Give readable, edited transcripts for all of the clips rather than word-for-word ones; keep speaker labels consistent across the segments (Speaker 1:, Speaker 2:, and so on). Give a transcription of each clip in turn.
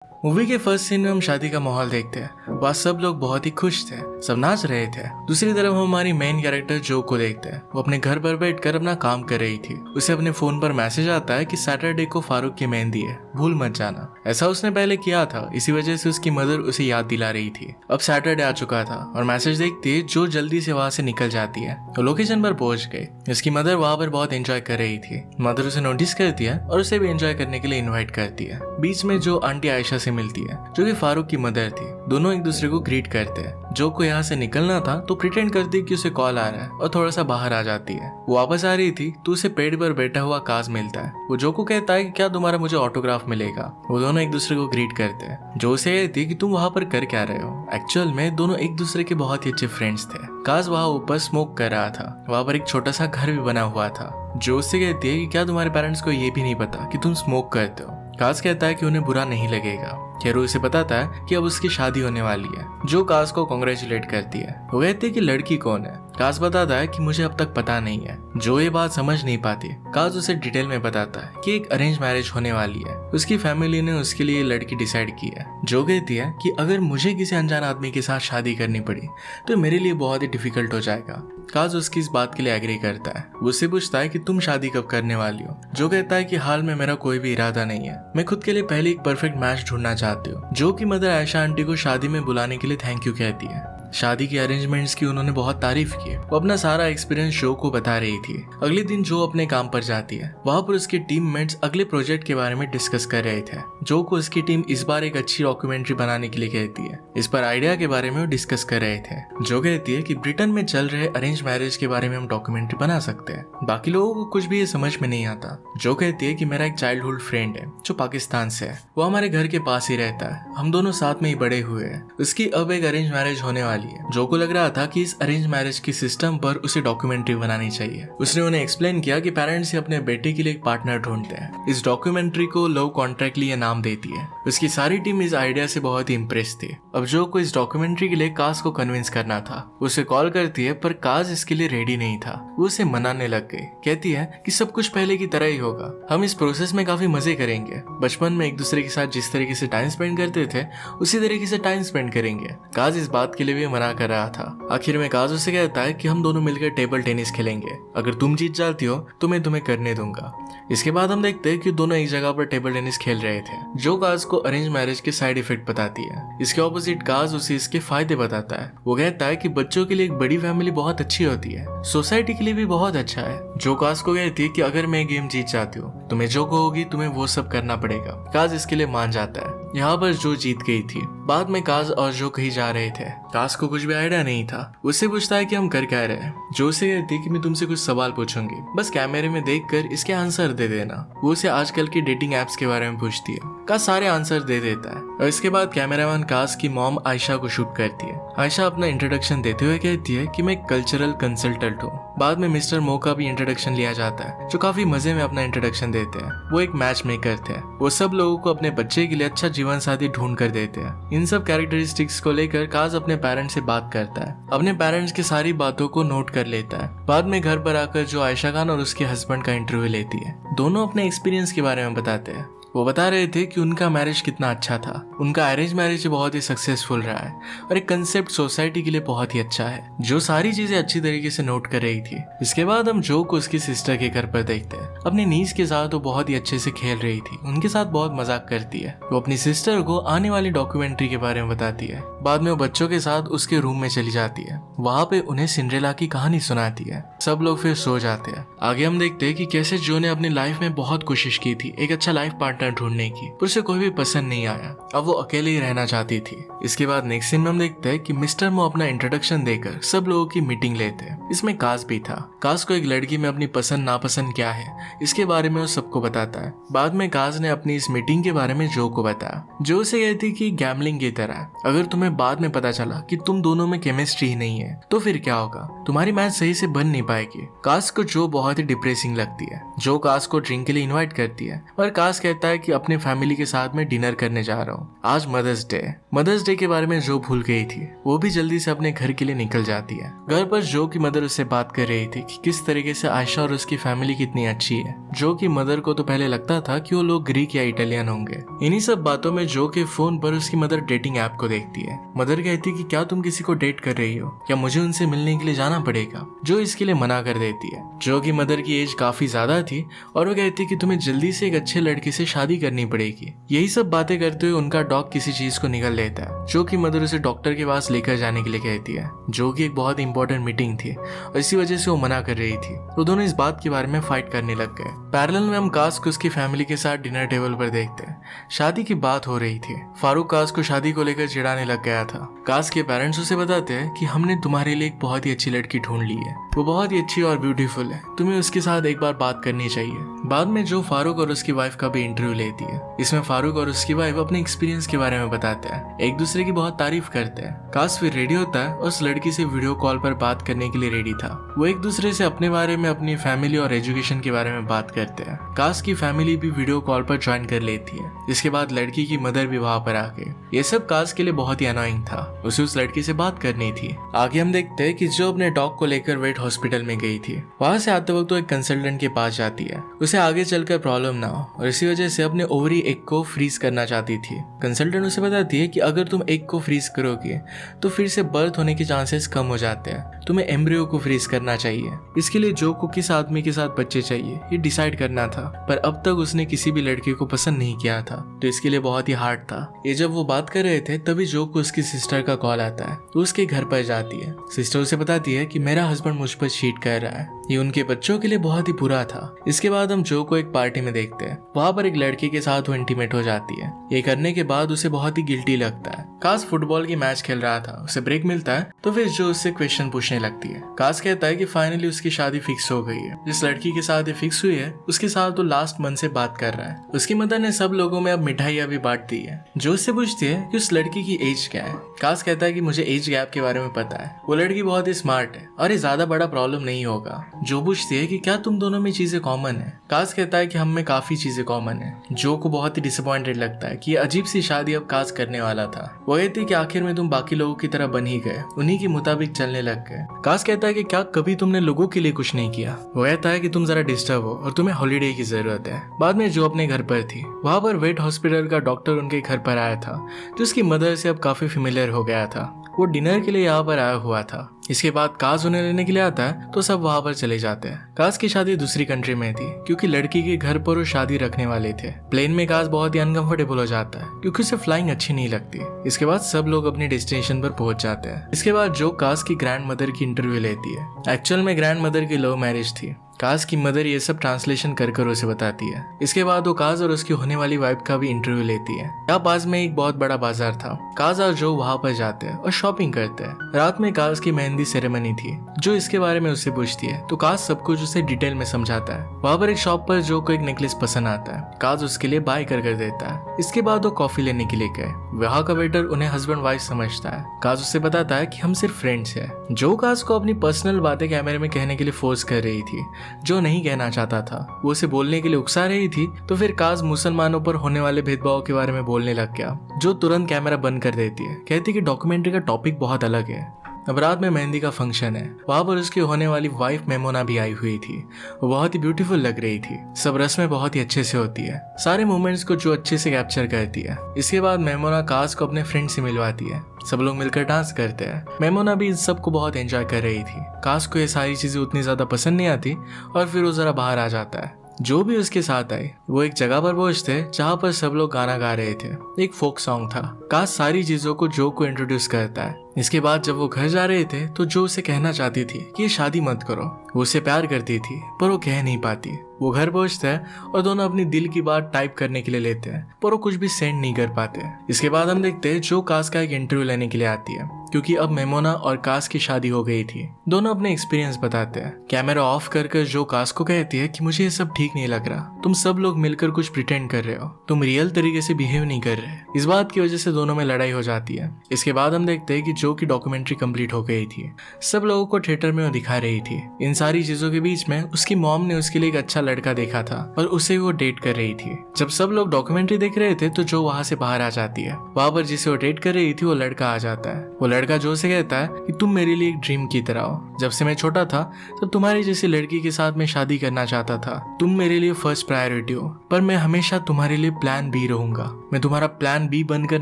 Speaker 1: Movie के first scene में हम शादी का माहौल देखते हैं। वहाँ सब लोग बहुत ही खुश थे, सब नाच रहे थे। दूसरी तरफ हम हमारी मेन कैरेक्टर जो को देखते हैं। वो अपने घर पर बैठकर अपना काम कर रही थी। उसे अपने फोन पर मैसेज आता है कि सैटरडे को फारूक की मेहंदी है, भूल मत जाना। ऐसा उसने पहले किया था, इसी वजह से उसकी मदर उसे याद दिला रही थी। अब सैटरडे आ चुका था और मैसेज देखते ही जो जल्दी से वहाँ से निकल जाती है और लोकेशन पर पहुंच गई। उसकी मदर वहाँ पर बहुत एंजॉय कर रही थी। मदर उसे नोटिस करती है और उसे भी एंजॉय करने के लिए इन्वाइट करती है। बीच में जो आंटी आयशा से मिलती है, जो कि फारूक की मदर थी। दोनों एक दूसरे को ग्रीट करते हैं। जो को यहाँ से निकलना था तो प्रिटेंड करती है कि उसे कॉल आ रहा है और थोड़ा सा बाहर आ जाती है। वो वापस आ रही थी तो उसे पेड़ पर बैठा हुआ काज मिलता है। वो जो को कहता है कि क्या तुम्हारा मुझे ऑटोग्राफ मिलेगा। वो दोनों एक दूसरे को ग्रीट करते हैं। जो उसे कहती है कि तुम वहाँ पर कर क्या रहे हो। एक्चुअल में दोनों एक दूसरे के बहुत ही अच्छे फ्रेंड्स थे। काज वहाँ ऊपर स्मोक कर रहा था। वहाँ पर एक छोटा सा घर भी बना हुआ था। जो उससे कहती है कि क्या तुम्हारे पेरेंट्स को ये भी नहीं पता कि तुम स्मोक करते हो। काज कहता है कि उन्हें बुरा नहीं लगेगा। केरू उसे बताता है कि अब उसकी शादी होने वाली है। जो काज को कांग्रेचुलेट करती है। वो कहती है कि लड़की कौन है। काज बताता है कि मुझे अब तक पता नहीं है। जो ये बात समझ नहीं पाती, काज उसे डिटेल में बताता है कि एक अरेंज मैरिज होने वाली है। उसकी फैमिली ने उसके लिए लड़की डिसाइड की है। जो कहती है कि अगर मुझे किसी अनजान आदमी के साथ शादी करनी पड़ी तो मेरे लिए बहुत ही डिफिकल्ट हो जाएगा। काज उसकी इस बात के लिए एग्री करता है। वो उससे पूछता है कि तुम शादी कब करने वाली हो। जो कहता है कि हाल में मेरा कोई भी इरादा नहीं है, मैं खुद के लिए पहले एक परफेक्ट मैच ढूंढना चाहती हूँ। जो की मदर आयशा आंटी को शादी में बुलाने के लिए थैंक यू कहती है। शादी के अरेंजमेंट्स की उन्होंने बहुत तारीफ की। वो अपना सारा एक्सपीरियंस जो को बता रही थी। अगले दिन जो अपने काम पर जाती है। वहाँ पर उसके टीममेट्स अगले प्रोजेक्ट के बारे में डिस्कस कर रहे थे। जो को उसकी टीम इस बार एक अच्छी डॉक्यूमेंट्री बनाने के लिए कहती है। इस पर आइडिया के बारे में वो डिस्कस कर रहे थे। जो कहती है कि ब्रिटेन में चल रहे अरेंज मैरिज के बारे में हम डॉक्यूमेंट्री बना सकते हैं। बाकी लोगों को कुछ भी ये समझ में नहीं आता। जो कहती है कि मेरा एक चाइल्डहुड फ्रेंड है जो पाकिस्तान से है। वो हमारे घर के पास ही रहता है, हम दोनों साथ में ही बड़े हुए हैं। उसकी अब एक अरेंज मैरिज होने वाली है। जो को लग रहा था कि इस अरेंज मैरिज की सिस्टम पर उसे डॉक्यूमेंट्री बनानी चाहिए। उसने उन्हें एक्सप्लेन किया कि पेरेंट्स ही अपने बेटे के लिए एक पार्टनर ढूंढते हैं। इस डॉक्यूमेंट्री को लव कॉन्ट्रैक्टली नाम देती है। उसकी सारी टीम इस आइडिया से बहुत ही इम्प्रेस थी। अब जो को इस डॉक्यूमेंट्री के लिए काज को कन्विंस करना था। उसे कॉल करती है पर काज इसके लिए रेडी नहीं था। वो उसे मनाने लग गई। कहती है कि सब कुछ पहले की तरह ही होगा, हम इस प्रोसेस में काफी मजे करेंगे। बचपन में एक दूसरे के साथ जिस तरीके से टाइम स्पेंड करते थे उसी तरीके से टाइम स्पेंड करेंगे। काज इस बात के लिए भी मना कर रहा था। आखिर में काज उसे कहता है कि हम दोनों मिलकर टेबल टेनिस खेलेंगे, अगर तुम जीत जाती हो तो मैं तुम्हें करने दूंगा। इसके बाद हम देखते हैं कि दोनों एक जगह पर टेबल टेनिस खेल रहे थे। जो काज को अरेंज मैरिज के साइड इफेक्ट बताती है। इसके ऑपोजिट काज उसे इसके फायदे बताता है। वो कहता है कि बच्चों के लिए एक बड़ी फैमिली बहुत अच्छी होती है, सोसाइटी के लिए भी बहुत अच्छा है। जो काज को कहती है कि अगर मैं गेम जीत जाती हूँ तो मैं जो कहोगी तुम्हें वो सब करना पड़ेगा। काज इसके लिए मान जाता है। यहाँ पर जो जीत गई थी। बाद में काज और जो कहीं जा रहे थे। काज को कुछ भी आइडिया नहीं था। उससे पूछता है कि हम कर क्या रहे हैं। जो उसे कहती है कि मैं तुमसे कुछ सवाल पूछूंगी, बस कैमरे में देखकर इसके आंसर दे देना। वो उसे आजकल की डेटिंग एप्स के बारे में पूछती है। काज सारे आंसर दे देता है और इसके बाद कैमरामैन काज की मॉम आयशा को शूट करती है। आयशा अपना इंट्रोडक्शन देते हुए कहती है कि मैं कल्चरल कंसल्टेंट हूँ। बाद में मिस्टर मो का भी इंट्रोडक्शन लिया जाता है, जो काफी मजे में अपना इंट्रोडक्शन देते हैं। वो एक मैच मेकर थे। वो सब लोगों को अपने बच्चे के लिए अच्छा जीवन साथी ढूंढ कर देते हैं। इन सब कैरेक्टरिस्टिक्स को लेकर काज अपने पेरेंट्स से बात करता है। अपने पेरेंट्स की सारी बातों को नोट कर लेता है। बाद में घर पर आकर जो आयशा खान और उसके हस्बैंड का इंटरव्यू लेती है। दोनों अपने एक्सपीरियंस के बारे में बताते हैं। वो बता रहे थे कि उनका मैरिज कितना अच्छा था। उनका अरेंज मैरिज बहुत ही सक्सेसफुल रहा है और एक कंसेप्ट सोसाइटी के लिए बहुत ही अच्छा है। जो सारी चीजें अच्छी तरीके से नोट कर रही थी। इसके बाद हम जो को उसकी सिस्टर के घर पर देखते हैं। अपनी नीस के साथ वो बहुत ही अच्छे से खेल रही थी। उनके साथ बहुत मजाक करती है। वो अपनी सिस्टर को आने वाली डॉक्यूमेंट्री के बारे में बताती है। बाद में वो बच्चों के साथ उसके रूम में चली जाती है। वहाँ पे उन्हें सिंड्रेला की कहानी सुनाती है। सब लोग फिर सो जाते हैं। आगे हम देखते हैं कि कैसे जो ने अपनी लाइफ में बहुत कोशिश की थी एक अच्छा लाइफ पार्टनर ढूंढने की, पर उसे कोई भी पसंद नहीं आया। अब वो अकेले ही रहना चाहती थी। इसके बाद नेक्स्ट सीन में हम देखते हैं कि मिस्टर मो अपना इंट्रोडक्शन देकर सब लोगों की मीटिंग लेते हैं। इसमें काज भी था। काज को एक लड़की में अपनी पसंद नापसंद क्या है इसके बारे में वो सबको बताता है। बाद में काज ने अपनी इस मीटिंग के बारे में जो को बताया। जो उसे कहती कि गैम्बलिंग की तरह अगर तुम्हें बाद में पता चला कि तुम दोनों में केमिस्ट्री ही नहीं है तो फिर क्या होगा, तुम्हारी मैच सही से बन नहीं पाएगी। काज को जो बहुत ही डिप्रेसिंग लगती है। जो काज को ड्रिंक के लिए इन्वाइट करती है और काज कहता है कि अपने फैमिली के साथ में डिनर करने जा रहा हूँ। आज मदर्स डे के बारे में जो भूल गई थी वो भी जल्दी से अपने घर के लिए निकल जाती है। घर पर जो की मदर उससे बात कर रही थी कि किस तरीके से आयशा और उसकी फैमिली कितनी अच्छी है। जो की मदर को तो पहले लगता था कि वो लोग ग्रीक या इटालियन होंगे। इन्हीं सब बातों में जो के फोन पर उसकी मदर डेटिंग ऐप को देखती है। मदर कहती है कि क्या तुम किसी को डेट कर रही हो, क्या मुझे उनसे मिलने के लिए जाना पड़ेगा। जो इसके लिए मना कर देती है। जो की मदर की एज काफी ज्यादा थी और वो कहती है कि तुम्हें जल्दी से एक अच्छे लड़के से शादी करनी पड़ेगी। यही सब बातें करते हुए उनका डॉग किसी चीज को निगल लेता है। जो की मदर उसे डॉक्टर के पास लेकर जाने के लिए कहती है। जो की एक बहुत इंपॉर्टेंट मीटिंग थी और इसी वजह से वो मना कर रही थी। वो दोनों इस बात के बारे में फाइट करने लग गए। पैरेलल में हम काश को उसकी फैमिली के साथ डिनर टेबल पर देखते हैं। शादी की बात हो रही थी। फारूक काश को शादी को लेकर चिढ़ाने लग गया था। काश के पेरेंट्स उसे बताते हैं कि हमने तुम्हारे लिए एक बहुत ही अच्छी लड़की ढूंढ ली है। वो बहुत ही अच्छी और ब्यूटीफुल है, तुम्हें उसके साथ एक बार बात करनी चाहिए। बाद में जो फारूक और उसकी वाइफ का भी इंटरव्यू लेती है। इसमें फारूक और उसकी वाइफ अपने एक्सपीरियंस के बारे में बताते हैं, एक दूसरे की बहुत तारीफ करते हैं। काश फिर रेडी होता है और उस लड़की से वीडियो कॉल पर बात करने के लिए रेडी था। वो एक दूसरे से अपने बारे में, अपनी फैमिली और एजुकेशन के बारे में बात करते हैं। काश की फैमिली भी वीडियो कॉल पर ज्वाइन कर लेती है। इसके बाद लड़की की मदर भी वहां पर आ गई। ये सब काश के लिए बहुत ही अनोइंग था। उसे उस लड़की से बात करनी थी। आगे हम देखते हैं कि जो अपने डॉग को लेकर वेट हॉस्पिटल में गई थी, वहां से आते वक्त वो एक कंसल्टेंट के पास जाती है। उसे आगे चलकर प्रॉब्लम ना हो और इसी वजह से अपने ओवरी एग को फ्रीज करना चाहती थी। कंसल्टेंट उसे बताती है कि अगर तुम एग को फ्रीज करोगे तो फिर से बर्थ होने के चांसेस कम हो जाते हैं। तुम्हें एम्ब्रियो को फ्रीज करना चाहिए। इसके लिए जो को किस आदमी के साथ बच्चे चाहिए ये डिसाइड करना था, पर अब तक उसने किसी भी लड़की को पसंद नहीं किया था, तो इसके लिए बहुत ही हार्ड था। ये जब वो बात कर रहे थे तभी जो को उसकी सिस्टर का कॉल आता है। तो उसके घर पर जाती है। सिस्टर उसे बताती है कि मेरा हस्बैंड मुझ पर चीट कर रहा है। ये उनके बच्चों के लिए बहुत ही बुरा था। इसके बाद हम जो को एक पार्टी में देखते हैं। वहां पर एक लड़के के साथ वो इंटीमेट हो जाती है। ये करने के बाद उसे बहुत ही गिल्टी लगता है। काश फुटबॉल की मैच खेल रहा था, उसे ब्रेक मिलता है तो फिर जो उससे क्वेश्चन पूछने लगती है। काश कहता है कि फाइनली उसकी शादी फिक्स हो गई है। जिस लड़की के साथ ये फिक्स हुई है उसके साथ तो लास्ट मंथ से बात कर रहा है। उसकी मदर ने सब लोगों में अब मिठाइयां भी बांट दी है। जो उससे पूछती है कि उस लड़की की एज क्या है। काश कहता है कि मुझे एज गैप के बारे में पता है। वो लड़की बहुत ही स्मार्ट है और ये ज्यादा बड़ा प्रॉब्लम नहीं होगा। जो पूछती है कि क्या तुम दोनों में चीजें कॉमन है। काश कहता है कि हम में काफी चीजें कॉमन है। जो को बहुत ही डिसअपॉइंटेड लगता है कि ये अजीब सी शादी अब काश करने वाला था। वो कहती है कि आखिर में तुम बाकी लोगों की तरह बन ही गए, उन्हीं के मुताबिक चलने लग गए। काश कहता है कि क्या कभी तुमने लोगों के लिए कुछ नहीं किया। वो कहता है कि तुम जरा डिस्टर्ब हो और तुम्हें हॉलीडे की जरूरत है। बाद में जो अपने घर पर थी, वहां पर वेट हॉस्पिटल का डॉक्टर उनके घर पर आया था, जो उसकी मदर से अब काफी फेमिलियर हो गया था। वो डिनर के लिए यहाँ पर आया हुआ था। इसके बाद काश उन्हें लेने के लिए आता है तो सब वहां पर चले जाते हैं। काश की शादी दूसरी कंट्री में थी क्योंकि लड़की के घर पर वो शादी रखने वाले थे। प्लेन में काश बहुत ही अनकंफर्टेबल हो जाता है क्योंकि उसे फ्लाइंग अच्छी नहीं लगती। इसके बाद सब लोग अपनी डेस्टिनेशन पर पहुंच जाते हैं। इसके बाद जो काश की ग्रैंड मदर की इंटरव्यू लेती है। एक्चुअल में ग्रैंड मदर की लव मैरिज थी। काश की मदर ये सब ट्रांसलेशन कर उसे बताती है। इसके बाद वो काश और उसकी होने वाली वाइफ का भी इंटरव्यू लेती है। यहाँ पास में एक बहुत बड़ा बाजार था। काश और जो वहां पर जाते हैं और शॉपिंग करते हैं। रात में काश की मेहंदी सेरेमनी थी। जो इसके बारे में उससे पूछती है तो काश सब कुछ उसे डिटेल में समझाता है। वहां पर एक शॉप पर जो को एक नेकलेस पसंद आता है। काश उसके लिए बाय कर देता है। इसके बाद वो कॉफी लेने के लिए गए। वहाँ का वेटर उन्हें हस्बैंड वाइफ समझता है। काश उससे बताता है कि हम सिर्फ फ्रेंड्स हैं। जो काश को अपनी पर्सनल बातें कैमरे में कहने के लिए फोर्स कर रही थी। जो नहीं कहना चाहता था वो उसे बोलने के लिए उकसा रही थी। तो फिर काश मुसलमानों पर होने वाले भेदभाव के बारे में बोलने लग गया। जो तुरंत कैमरा बंद कर देती है, कहती कि डॉक्यूमेंट्री का टॉपिक बहुत अलग है। अब रात में मेहंदी का फंक्शन है। वहां पर उसकी होने वाली वाइफ मेमोना भी आई हुई थी। वो बहुत ही ब्यूटीफुल लग रही थी। सब रस्में बहुत ही अच्छे से होती है। सारे मोमेंट्स को जो अच्छे से कैप्चर करती है। इसके बाद मेमोना काश को अपने फ्रेंड से मिलवाती है। सब लोग मिलकर डांस करते हैं। मेमोना भी इस सब को बहुत एंजॉय कर रही थी। काश को ये सारी चीजें उतनी ज्यादा पसंद नहीं आती और फिर वो जरा बाहर आ जाता है। जो भी उसके साथ आई वो एक जगह पर पहुंचते जहाँ पर सब लोग गाना गा रहे थे। एक फोक सॉन्ग था। काश सारी चीजों को जो को इंट्रोड्यूस करता है। इसके बाद जब वो घर जा रहे थे तो जो उसे कहना चाहती थी कि ये शादी मत करो। वो उसे प्यार करती थी पर वो कह नहीं पाती। वो घर पहुंचते हैं और दोनों अपनी दिल की बात टाइप करने के लिए लेते हैं पर वो कुछ भी सेंड नहीं कर पाते। इसके बाद हम देखते हैं जो काश का एक इंटरव्यू लेने के लिए आती है क्योंकि अब मेमोना और काश की शादी हो गई थी। दोनों अपने एक्सपीरियंस बताते हैं। कैमरा ऑफ कर जो काश को कहती है कि मुझे ये सब ठीक नहीं लग रहा। तुम सब लोग मिलकर कुछ प्रिटेंड कर रहे हो। तुम रियल तरीके से बिहेव नहीं कर रहे। इस बात की वजह से दोनों में लड़ाई हो जाती है। इसके बाद हम देखते हैं कि जो की डॉक्यूमेंट्री कंप्लीट हो गई थी। सब लोगों को थिएटर में वो दिखा रही थी। इन सारी चीजों के बीच में उसकी मॉम ने उसके लिए एक अच्छा लड़का देखा था और उसे वो डेट कर रही थी। जब सब लोग डॉक्यूमेंट्री देख रहे थे तो जो वहाँ से बाहर आ जाती है। वहाँ पर जिसे वो डेट कर रही थी वो लड़का आ जाता है। वो लड़का जो से कहता है कि तुम मेरे लिए एक ड्रीम की तरह हो। जब से मैं छोटा था तब तुम्हारी जैसी लड़की के साथ मैं शादी करना चाहता था। तुम मेरे लिए फर्स्ट प्रायोरिटी हो, पर मैं हमेशा तुम्हारे लिए प्लान बी रहूंगा। मैं तुम्हारा प्लान बी बनकर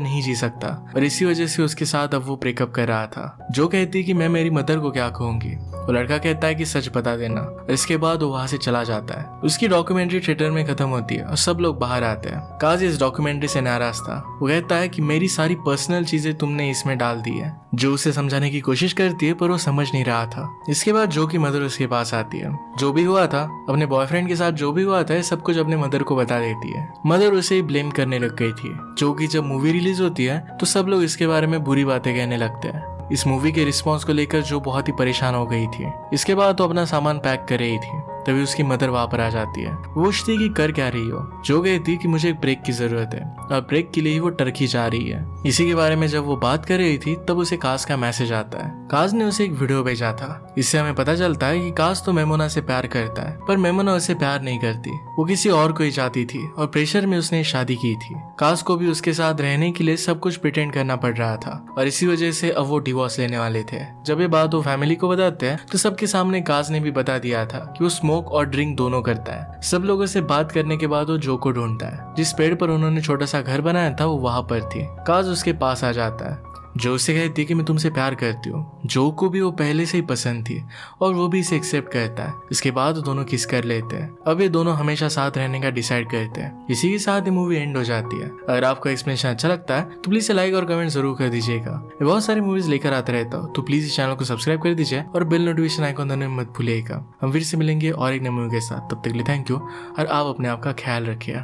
Speaker 1: नहीं जी सकता। और इसी वजह से उसके साथ अब वो ब्रेकअप कर रहा था। जो कहती कि मैं मेरी मदर को क्या कहूंगी। वो लड़का कहता है कि सच बता देना। और इसके बाद वो वहाँ से चला जाता है। उसकी डॉक्यूमेंट्री थिएटर में खत्म होती है और सब लोग बाहर आते हैं। काज इस डॉक्यूमेंट्री से नाराज था। वो कहता है कि मेरी सारी पर्सनल चीजें तुमने इसमें डाल दी है। जो उसे समझाने की कोशिश करती है पर वो समझ नहीं रहा था। इसके बाद जो की मदर उसके पास आती है। जो भी हुआ था अपने बॉयफ्रेंड के साथ जो भी हुआ था सब कुछ अपने मदर को बता देती है। मदर उसे ही ब्लेम करने लग गई थी। जो कि जब मूवी रिलीज होती है तो सब लोग इसके बारे में बुरी बातें कहने लगते हैं। इस मूवी के रिस्पॉन्स को लेकर जो बहुत ही परेशान हो गई थी। इसके बाद तो अपना सामान पैक कर रही थी। तभी उसकी मदर वहां पर आ जाती है। वो पूछती है कि कर क्या रही हो। जो कहती कि मुझे एक ब्रेक की जरूरत है और ब्रेक के लिए ही वो टर्की जा रही है। इसी के बारे में जब वो बात कर रही थी तब उसे काज का मैसेज आता है। काज ने उसे एक वीडियो भेजा था। इससे हमें पता चलता है कि काज तो मेमोना से प्यार करता है, पर मेमोना उसे प्यार नहीं करती। वो किसी और को ही चाहती थी और प्रेशर में उसने शादी की थी। काज को भी उसके साथ रहने के लिए सब कुछ प्रिटेंड करना पड़ रहा था और इसी वजह से अब वो डिवोर्स लेने वाले थे। जब ये बात वो फैमिली को बताते हैं तो सबके सामने काज ने भी बता दिया था कि वो स्मोक और ड्रिंक दोनों करता है। सब लोगों से बात करने के बाद वो जो को ढूंढता है। जिस पेड़ पर उन्होंने छोटा सा घर बनाया था वो वहां पर थी। काज उसके पास आ जाता है। जो उससे कहती है कि मैं तुमसे प्यार करती हूँ। जो को भी वो पहले से ही पसंद थी और वो भी इसे एक्सेप्ट करता है। इसके बाद दोनों किस कर लेते हैं। अब ये दोनों हमेशा साथ रहने का डिसाइड करते हैं। इसी के साथ ये मूवी एंड हो जाती है। अगर आपको एक्सप्लेनेशन अच्छा लगता है तो प्लीज लाइक और कमेंट जरूर कर दीजिएगा। मैं बहुत सारी मूवीज लेकर आता रहता हूँ तो प्लीज इस चैनल को सब्सक्राइब कर दीजिए और बेल नोटिफिकेशन आइकॉन दबाना मत भूलिएगा। हम फिर से मिलेंगे और एक नई मूवी के साथ। तब तक के लिए थैंक यू और आप अपने आप का ख्याल रखिए।